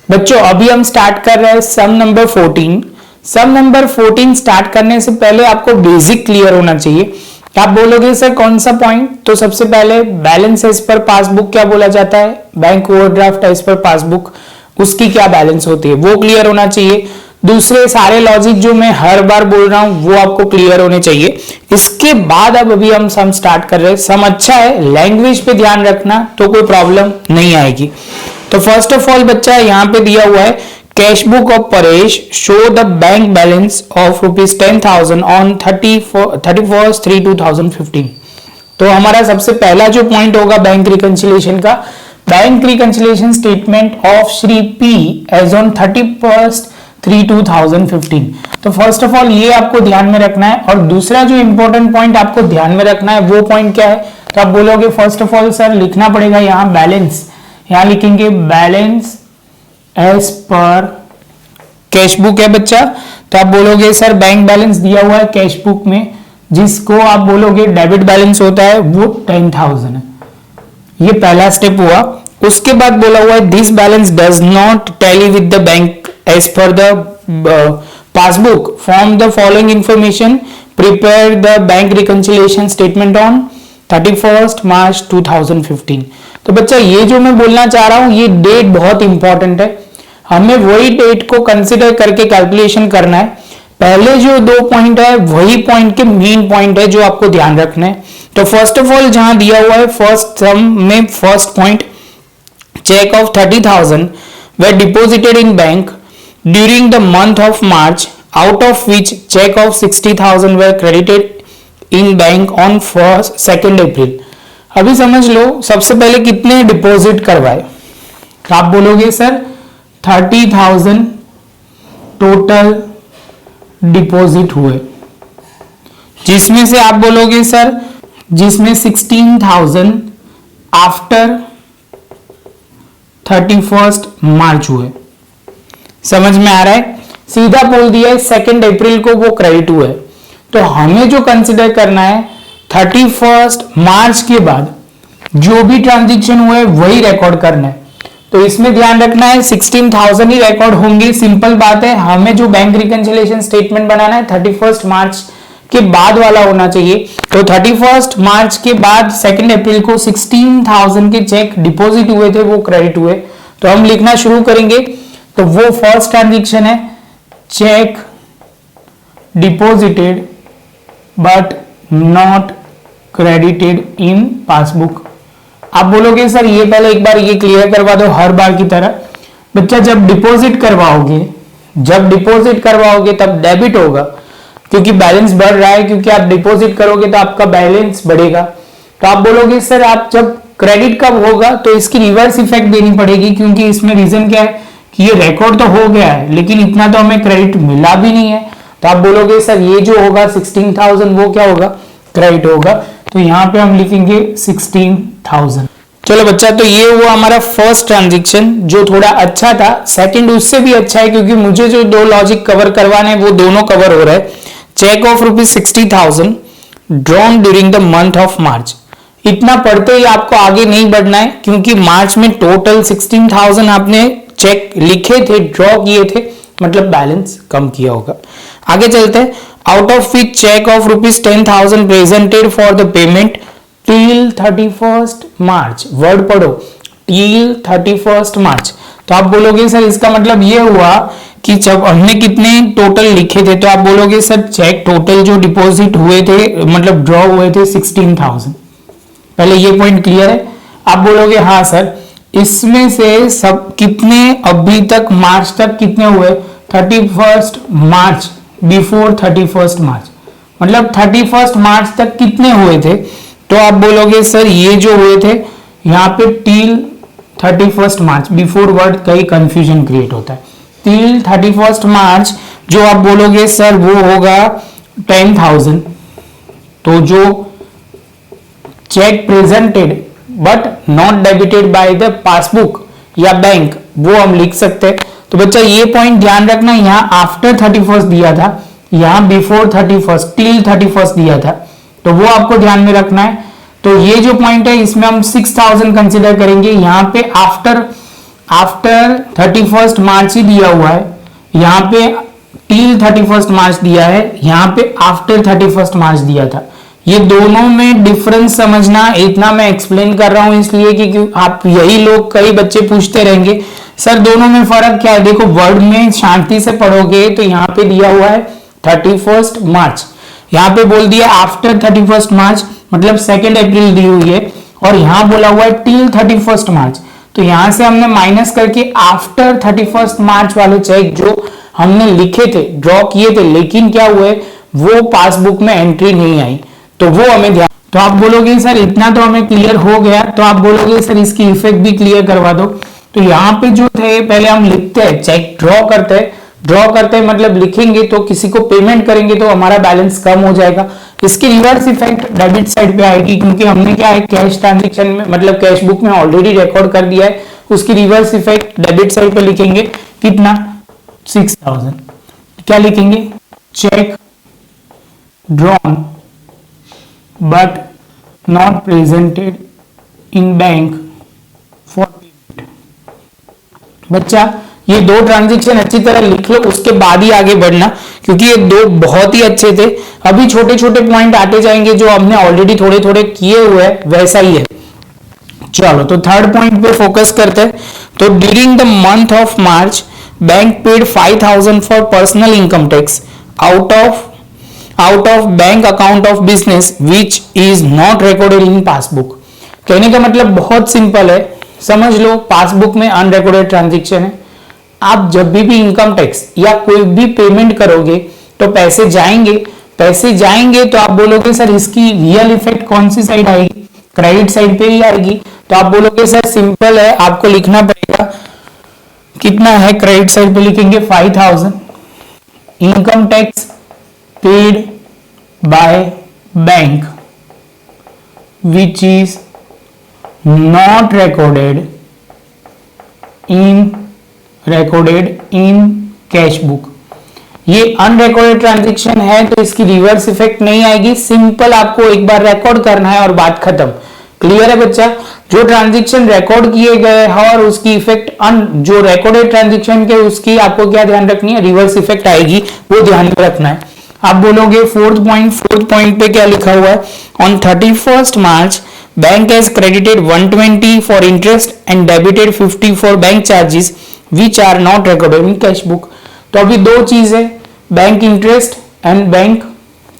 बच्चों अभी हम स्टार्ट कर रहे हैं सम नंबर 14। सम नंबर 14 स्टार्ट करने से पहले आपको बेसिक क्लियर होना चाहिए। आप बोलोगे सर कौन सा पॉइंट, तो सबसे पहले बैलेंस एज पर पासबुक क्या बोला जाता है, bank overdraft as per passbook उसकी क्या बैलेंस होती है वो क्लियर होना चाहिए। दूसरे सारे लॉजिक जो मैं हर बार बोल रहा हूं वो आपको क्लियर होने चाहिए। इसके बाद अब अभी हम सम स्टार्ट कर रहे हैं। सम अच्छा है, लैंग्वेज पे ध्यान रखना तो कोई प्रॉब्लम नहीं आएगी। तो फर्स्ट ऑफ ऑल बच्चा यहाँ पे दिया हुआ है cash book of Paresh show the bank balance of ₹10,000 on 31/3/2015। तो हमारा सबसे पहला जो पॉइंट होगा बैंक रिकंसिलिएशन का, bank reconciliation statement of Shri P as on 31/3/2015। तो फर्स्ट ऑफ ऑल ये आपको ध्यान में रखना है। और दूसरा जो इंपॉर्टेंट पॉइंट आपको ध्यान में रखना है वो पॉइंट क्या है, तो आप बोलोगे फर्स्ट ऑफ ऑल सर लिखना पड़ेगा यहाँ बैलेंस, यहां लिखेंगे balance as per cash book है बच्चा। तो आप बोलोगे सर बैंक बैलेंस दिया हुआ है कैश बुक में, जिसको आप बोलोगे डेबिट बैलेंस होता है, वो 10,000 है। ये पहला स्टेप हुआ। उसके बाद बोला हुआ है this balance does not tally with the bank as per the passbook form the following information prepare the bank reconciliation statement on 31 March 2015। तो बच्चा ये जो मैं बोलना चाह रहा हूं ये डेट बहुत इंपॉर्टेंट है, हमें वही डेट को कंसिडर करके कैलकुलेशन करना है। पहले जो दो पॉइंट है वही पॉइंट के मेन पॉइंट है जो आपको ध्यान रखना है। तो फर्स्ट ऑफ ऑल जहां दिया हुआ है फर्स्ट सम में first point cheque of 30,000 were deposited in bank during the month of March, out of which check of 60,000 were credited in bank on 2nd April। अभी समझ लो सबसे पहले कितने डिपॉजिट करवाए, तो आप बोलोगे सर 30,000 टोटल डिपॉजिट हुए, जिसमें से आप बोलोगे सर जिसमें 16,000 आफ्टर 31 मार्च हुए। समझ में आ रहा है, सीधा बोल दिया है 2 अप्रैल को वो क्रेडिट हुए। तो हमें जो कंसिडर करना है 31 मार्च के बाद जो भी ट्रांजैक्शन हुए वही रिकॉर्ड करना है। तो इसमें ध्यान रखना है 16,000 ही रिकॉर्ड होंगे, सिंपल बात है। हमें जो बैंक रिकंसिलिएशन स्टेटमेंट बनाना है 31 मार्च के बाद वाला होना चाहिए। तो 31 मार्च के बाद 2 अप्रैल को 16,000 के चेक डिपॉजिट हुए थे वो क्रेडिट हुए। तो हम लिखना शुरू करेंगे। तो वो फर्स्ट ट्रांजैक्शन है check deposited but not credited in passbook. आप बोलोगे सर ये पहले एक बार ये क्लियर करवा दो हर बार की तरह। बच्चा जब डिपॉजिट करवाओगे तब डेबिट होगा, क्योंकि बैलेंस बढ़ रहा है, क्योंकि आप डिपॉजिट करोगे तो आपका बैलेंस बढ़ेगा। तो आप बोलोगे सर आप जब क्रेडिट कब होगा, तो इसकी रिवर्स इफेक्ट देनी पड़ेगी, क्योंकि इसमें रीजन क्या है कि ये रिकॉर्ड तो हो गया है लेकिन इतना तो हमें क्रेडिट मिला भी नहीं है। तो आप बोलोगे सर ये जो होगा 16,000 वो क्या होगा, क्रेडिट होगा। तो यहां पे हम लिखेंगे 16,000। चलो बच्चा, तो ये हुआ हमारा फर्स्ट ट्रांजैक्शन जो थोड़ा अच्छा था। सेकंड उससे भी अच्छा है, क्योंकि मुझे जो दो लॉजिक कवर करवाने वो दोनों कवर हो रहा है। Cheque of ₹60,000 drawn during the month of March. इतना पढ़ते ही आपको आगे नहीं बढ़ना है, क्योंकि मार्च में टोटल 16,000 आपने चेक लिखे थे, ड्रॉ किए थे, मतलब बैलेंस कम किया होगा। आगे चलते हैं। Out of which cheque of ₹10,000 presented for the payment till 31 March. Word पढ़ो, टिल 31 मार्च। तो आप बोलोगे सर इसका मतलब ये हुआ कि जब हमने कितने टोटल लिखे थे, तो आप बोलोगे सर चेक टोटल जो डिपॉजिट हुए थे मतलब ड्रॉ हुए थे 16,000। पहले ये पॉइंट क्लियर है। आप बोलोगे हाँ सर इसमें से सब कितने अभी तक मार्च तक कितने हुए, 31 मार्च बिफोर 31 मार्च, मतलब 31 मार्च तक कितने हुए थे। तो आप बोलोगे सर ये जो हुए थे यहाँ पे टिल 31 मार्च, बिफोर वर्ड कहीं कंफ्यूजन क्रिएट होता है। टिल 31 मार्च जो आप बोलोगे सर वो होगा 10,000। तो जो cheque presented but not debited by the passbook या बैंक वो हम लिख सकते हैं। तो बच्चा ये पॉइंट ध्यान रखना, यहाँ आफ्टर 31 दिया था, यहाँ बिफोर 31 टिल 31 दिया था, तो वो आपको ध्यान में रखना है। तो ये जो पॉइंट है इसमें हम 6,000 कंसिडर करेंगे, यहाँ पे आफ्टर आफ्टर 31 मार्च ही दिया हुआ है, यहाँ पे टिल 31 मार्च दिया है, यहाँ पे आफ्टर 31 मार्च दिया था। ये दोनों में डिफरेंस समझना, इतना मैं एक्सप्लेन कर रहा हूं इसलिए कि आप यही लोग कई बच्चे पूछते रहेंगे सर दोनों में फर्क क्या है। देखो वर्ड में शांति से पढ़ोगे तो यहाँ पे दिया हुआ है 31 मार्च, यहाँ पे बोल दिया आफ्टर 31 मार्च मतलब 2 अप्रैल दी हुई है, और यहाँ बोला हुआ है टिल 31 मार्च। तो यहां से हमने माइनस करके आफ्टर 31 मार्च वाले चेक जो हमने लिखे थे, ड्रॉ किए थे, लेकिन क्या हुए वो पासबुक में एंट्री नहीं आई, तो वो हमें ध्यान। तो आप बोलोगे सर इतना तो हमें क्लियर हो गया, तो आप बोलोगे सर इसकी इफेक्ट भी क्लियर करवा दो। तो यहाँ पे जो थे पहले हम लिखते हैं, चेक ड्रॉ करते हैं मतलब लिखेंगे तो किसी को पेमेंट करेंगे तो हमारा बैलेंस कम हो जाएगा। इसकी रिवर्स इफेक्ट डेबिट साइड पे आएगी, क्योंकि हमने क्या है कैश ट्रांजेक्शन में मतलब कैश बुक में ऑलरेडी रिकॉर्ड कर दिया है, उसकी रिवर्स इफेक्ट डेबिट साइड पे लिखेंगे कितना 6000। क्या लिखेंगे check drawn but not presented in bank for payment. बच्चा ये दो ट्रांजैक्शन अच्छी तरह लिख लो, उसके बाद ही आगे बढ़ना, क्योंकि ये दो बहुत ही अच्छे थे। अभी छोटे छोटे पॉइंट आते जाएंगे जो हमने ऑलरेडी थोड़े थोड़े किए हुए हैं वैसा ही है। चलो तो थर्ड पॉइंट पे फोकस करते हैं। तो during the month of March bank paid 5000 for personal income tax out of bank account of business which is not recorded in passbook. कहने का मतलब बहुत सिंपल है, समझ लो पासबुक में अनरिकॉर्डेड ट्रांजेक्शन है। आप जब भी इनकम टैक्स या कोई भी पेमेंट करोगे तो पैसे जाएंगे तो आप बोलोगे सर इसकी रियल इफेक्ट कौन सी साइड आएगी, क्रेडिट साइड पे ही आएगी। तो आप बोलोगे सर सिंपल है, आपको लिखना पड़ेगा कितना है, क्रेडिट साइड पे लिखेंगे 5000 income tax paid by bank which is not recorded in cash book. ये अनरिकॉर्डेड ट्रांजैक्शन है तो इसकी रिवर्स इफेक्ट नहीं आएगी, सिंपल आपको एक बार रिकॉर्ड करना है और बात खत्म। क्लियर है बच्चा? जो ट्रांजैक्शन रिकॉर्ड किए गए हैं और उसकी इफेक्ट जो रिकॉर्डेड ट्रांजैक्शन के उसकी आपको क्या ध्यान रखनी है, रिवर्स इफेक्ट आएगी, वो ध्यान में रखना है। आप बोलोगे फोर्थ पॉइंट पे क्या लिखा हुआ है, on 31 March bank has credited 120 for interest and debited 50 for bank charges which are not recorded in cash book. तो अभी दो चीज है, bank interest and bank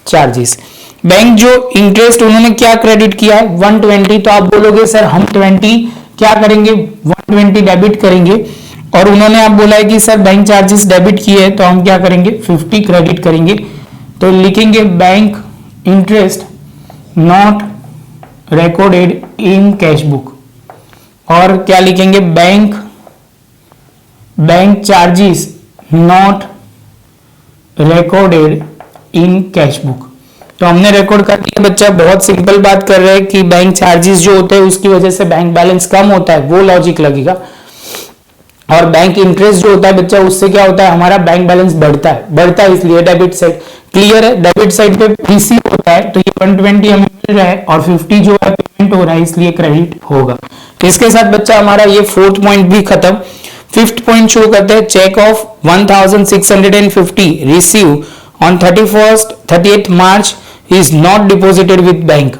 charges. Bank जो इंटरेस्ट उन्होंने क्या क्रेडिट किया है 120, तो आप बोलोगे सर हम 20 क्या करेंगे 120 डेबिट करेंगे, और उन्होंने आप बोला है कि सर बैंक चार्जेस डेबिट किए हैं तो हम क्या करेंगे 50 क्रेडिट करेंगे। तो लिखेंगे bank interest not recorded in cash book, और क्या लिखेंगे bank charges not recorded in cash book. तो हमने रिकॉर्ड कर दिया बच्चा, बहुत सिंपल बात कर रहे हैं कि बैंक चार्जेस जो होते हैं उसकी वजह से बैंक बैलेंस कम होता है, वो लॉजिक लगेगा। और बैंक इंटरेस्ट जो होता है बच्चा उससे क्या होता है हमारा बैंक बैलेंस बढ़ता है इसलिए डेबिट साइड। क्लियर है? डेबिट साइड पे रिसीव होता है तो ये 120 हमें मिल रहा है और 50 जो है पेमेंट हो रहा है इसलिए क्रेडिट होगा। तो इसके साथ बच्चा हमारा ये फोर्थ पॉइंट भी खत्म। फिफ्थ पॉइंट शुरू करते हैं, cheque of 1650 receive on 38 March is not deposited with bank.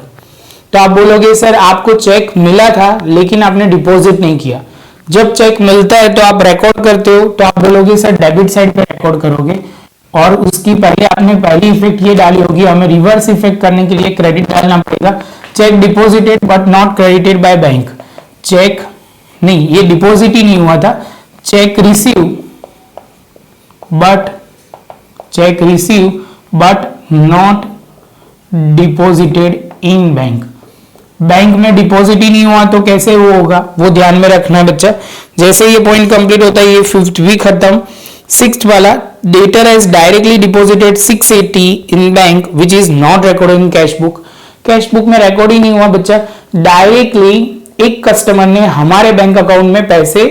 तो आप बोलोगे सर आपको चेक मिला था लेकिन आपने डिपॉजिट नहीं किया। जब चेक मिलता है तो आप रिकॉर्ड करते हो, तो आप बोलोगे सर डेबिट साइड पे रिकॉर्ड करोगे, और उसकी पहले आपने पहली इफेक्ट ये डाली होगी, हमें रिवर्स इफेक्ट करने के लिए क्रेडिट डालना पड़ेगा। Cheque deposited but not credited by bank. Cheque नहीं, ये डिपॉजिट ही नहीं हुआ था, cheque receive but not deposited in bank. Bank में डिपॉजिट ही नहीं हुआ तो कैसे वो होगा, वो ध्यान में रखना है बच्चा। जैसे ये पॉइंट कंप्लीट होता है ये फिफ्थ भी खत्म। सिक्स्थ वाला, debtor has directly deposited 680 in bank which is not recorded in cash book. Cash book में रिकॉर्ड ही नहीं हुआ बच्चा, डायरेक्टली एक कस्टमर ने हमारे बैंक अकाउंट में पैसे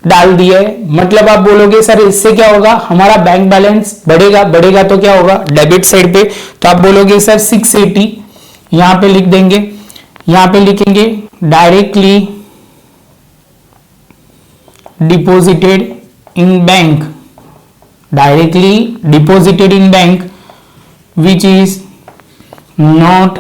डाल दिए। मतलब आप बोलोगे सर इससे क्या होगा, हमारा बैंक बैलेंस बढ़ेगा तो क्या होगा डेबिट साइड पे। तो आप बोलोगे सर 680 यहां पे लिख देंगे, यहां पे लिखेंगे directly deposited in bank, directly deposited in bank, which is not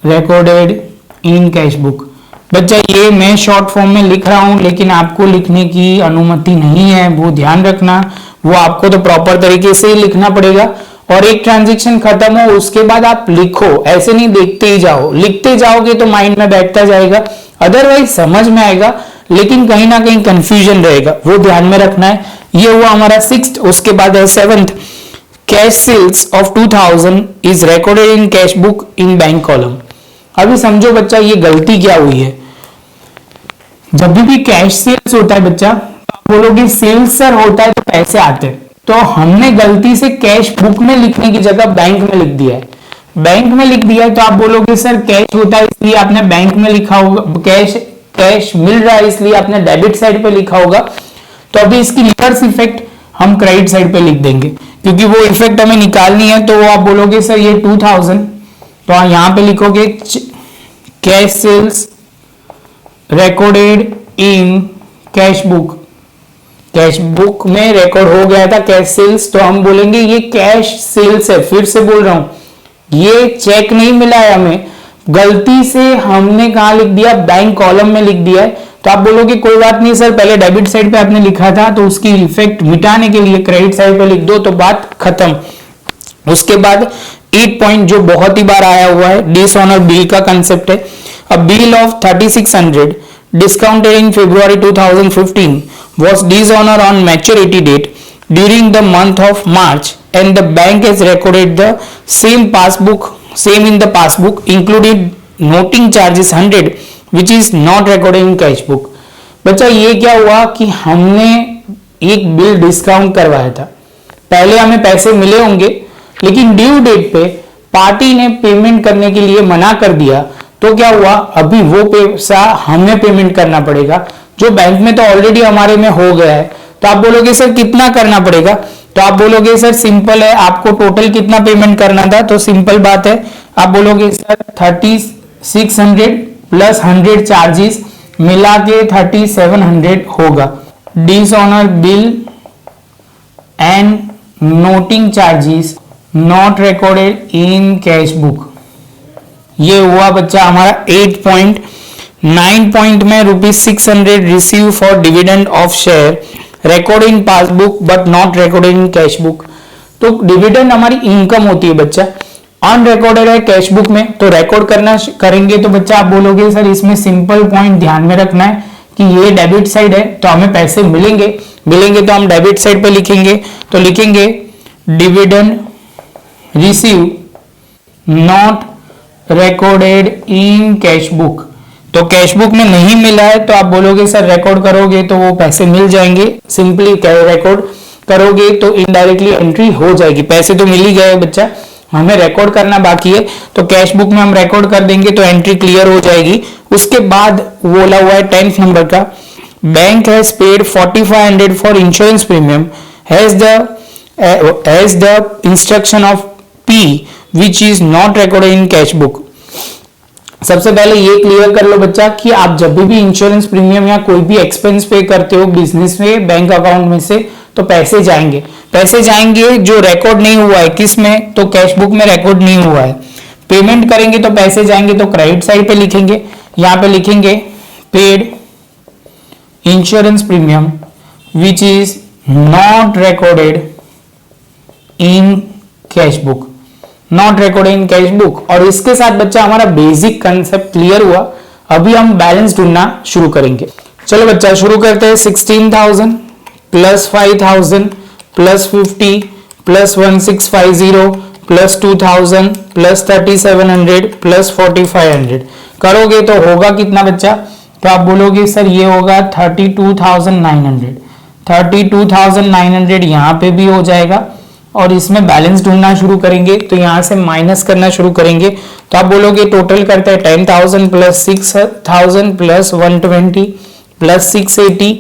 recorded in cash book। बच्चा ये मैं शॉर्ट फॉर्म में लिख रहा हूं, लेकिन आपको लिखने की अनुमति नहीं है, वो ध्यान रखना। वो आपको तो प्रॉपर तरीके से ही लिखना पड़ेगा, और एक ट्रांजैक्शन खत्म हो उसके बाद आप लिखो, ऐसे नहीं देखते ही जाओ। लिखते जाओगे तो माइंड में बैठता जाएगा, अदरवाइज समझ में आएगा लेकिन कहीं ना कहीं कंफ्यूजन रहेगा, वो ध्यान में रखना है। ये हुआ हमारा 6th। उसके बाद है 7th, cash sales of 2000 is recorded in cash book in bank column. अभी समझो बच्चा ये गलती क्या हुई है। जब भी कैश सेल्स होता है बच्चा, आप बोलोगे सेल्स सर होता है तो पैसे आते हैं, तो हमने गलती से कैश बुक में लिखने की जगह बैंक में लिख दिया है। बैंक में लिख दिया है तो आप बोलोगे सर कैश होता है इसलिए आपने बैंक में लिखा होगा, कैश मिल रहा है इसलिए आपने डेबिट साइड पे लिखा होगा। तो अभी इसकी रिवर्स इफेक्ट हम क्रेडिट साइड पे लिख देंगे, क्योंकि वो इफेक्ट हमें निकालनी है। तो वो आप बोलोगे सर ये 2000, तो यहां पे लिखोगे cash sales recorded in cash book. Cash book में रिकॉर्ड हो गया था कैश सेल्स, तो हम बोलेंगे ये कैश सेल्स है। फिर से बोल रहा हूं, ये चेक नहीं मिला है हमें, गलती से हमने कहा लिख दिया, बैंक कॉलम में लिख दिया है। तो आप बोलोगे कोई बात नहीं सर, पहले डेबिट साइड पे आपने लिखा था तो उसकी इफेक्ट मिटाने के लिए क्रेडिट साइड पे लिख दो, तो बात खत्म। उसके बाद 8 पॉइंट जो बहुत ही बार आया हुआ है, डिसऑनर बिल का कंसेप्ट है। अ bill of 3600 discounted in February 2015 was dishonored on maturity date during the month of March, and the bank has recorded the same in the passbook, included noting charges 100, which is not recorded in cash book। बच्चा ये क्या हुआ कि हमने एक bill discount करवाया था, पहले हमें पैसे मिले होंगे लेकिन ड्यू डेट पे पार्टी ने पेमेंट करने के लिए मना कर दिया, तो क्या हुआ अभी वो पैसा हमें पेमेंट करना पड़ेगा, जो बैंक में तो ऑलरेडी हमारे में हो गया है। तो आप बोलोगे सर कितना करना पड़ेगा, तो आप बोलोगे सर सिंपल है, आपको टोटल कितना पेमेंट करना था, तो सिंपल बात है, आप बोलोगे सर 3600 प्लस 100 चार्जेस मिला के 3700 होगा। Dishonour bill and noting charges not recorded in cash book. ये हुआ बच्चा हमारा 8 पॉइंट। 9 पॉइंट में ₹600 receive for dividend of share record in passbook but not recorded in cash book. तो डिविडेंड हमारी इनकम होती है बच्चा, अनरिकॉर्डेड है कैश बुक में, तो रिकॉर्ड करेंगे। तो बच्चा आप बोलोगे सर इसमें सिंपल पॉइंट ध्यान में रखना है कि ये डेबिट साइड है तो हमें पैसे मिलेंगे तो हम डेबिट साइड पे लिखेंगे, तो लिखेंगे dividend receive not recorded in cash book. तो कैश बुक में नहीं मिला है तो आप बोलोगे सर रिकॉर्ड करोगे तो वो पैसे मिल जाएंगे। सिंपली रिकॉर्ड करोगे तो इनडायरेक्टली एंट्री हो जाएगी, पैसे तो मिल ही गए बच्चा, हमें रिकॉर्ड करना बाकी है। तो कैश बुक में हम रिकॉर्ड कर देंगे तो एंट्री क्लियर हो जाएगी। उसके बाद बोला हुआ है 10th नंबर का, bank has paid 4500 for insurance premium has the instruction of P which is not recorded in cash book. सबसे पहले ये क्लियर कर लो बच्चा कि आप जब भी इंश्योरेंस प्रीमियम या कोई भी एक्सपेंस पे करते हो बिजनेस में बैंक अकाउंट में से, तो पैसे जाएंगे जो रिकॉर्ड नहीं हुआ है, किस में, तो कैश बुक में रिकॉर्ड नहीं हुआ है। पेमेंट करेंगे तो पैसे जाएंगे, तो क्रेडिट साइड पे लिखेंगे, यहां पे लिखेंगे paid insurance premium which is not recorded in cash book, not recorded in cash book. और इसके साथ बच्चा हमारा बेसिक कंसेप्ट क्लियर हुआ। अभी हम बैलेंस ढूंढना शुरू करेंगे। चलो बच्चा शुरू करते हैं। 16,000 plus 5,000 plus 50 plus 1650 plus 2000 plus 3700 plus 4500 करोगे तो होगा कितना बच्चा, तो आप बोलोगे सर ये होगा 32,900। 32,900 यहाँ पे भी हो जाएगा और इसमें बैलेंस ढूंढना शुरू करेंगे, तो यहां से माइनस करना शुरू करेंगे। तो आप बोलोगे टोटल करते हैं 10,000 प्लस 6,000 प्लस 120 प्लस 680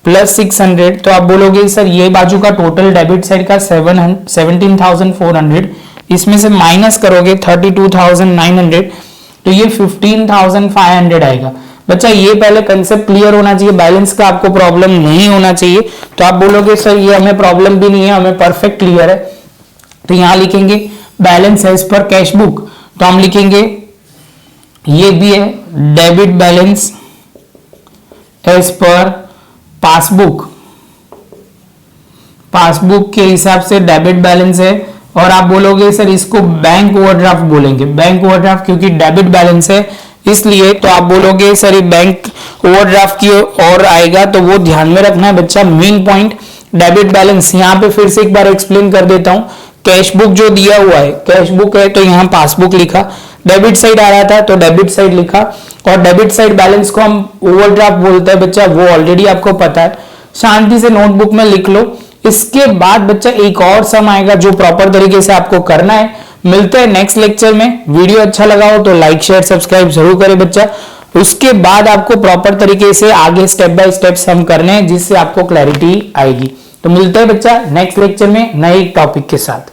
प्लस 600। तो आप बोलोगे सर ये बाजू का टोटल डेबिट साइड का 17,400, इसमें से माइनस करोगे 32,900 तो ये 15,500 आएगा। बच्चा ये पहले कंसेप्ट क्लियर होना चाहिए, बैलेंस का आपको प्रॉब्लम नहीं होना चाहिए। तो आप बोलोगे सर ये हमें प्रॉब्लम भी नहीं है, हमें परफेक्ट क्लियर है। तो यहां लिखेंगे balance as per cash book, तो हम लिखेंगे ये भी है debit balance as per passbook, passbook के हिसाब से डेबिट बैलेंस है। और आप बोलोगे सर इसको बैंक ओवरड्राफ्ट बोलेंगे, बैंक ओवरड्राफ्ट क्योंकि डेबिट बैलेंस है इसलिए। तो आप बोलोगे सर ये बैंक ओवरड्राफ्ट की ओर आएगा, तो वो ध्यान में रखना है बच्चा। मेन पॉइंट डेबिट बैलेंस, यहां पे फिर से एक बार एक्सप्लेन कर देता हूं। कैश बुक जो दिया हुआ है कैश बुक है, तो यहां पासबुक लिखा, डेबिट साइड आ रहा था तो डेबिट साइड लिखा। और डेबिट साइड बैलेंस को हम ओवरड्राफ्ट बोलते हैं बच्चा, वो ऑलरेडी आपको पता है, शांति से नोटबुक में लिख लो। इसके बाद बच्चा एक और सम आएगा जो प्रॉपर तरीके से आपको करना है। मिलते हैं नेक्स्ट लेक्चर में। वीडियो अच्छा लगा हो तो लाइक शेयर सब्सक्राइब जरूर करें बच्चा। उसके बाद आपको प्रॉपर तरीके से आगे स्टेप बाय स्टेप सम करने हैं जिससे आपको क्लैरिटी आएगी। तो मिलते हैं बच्चा नेक्स्ट लेक्चर में नए टॉपिक के साथ।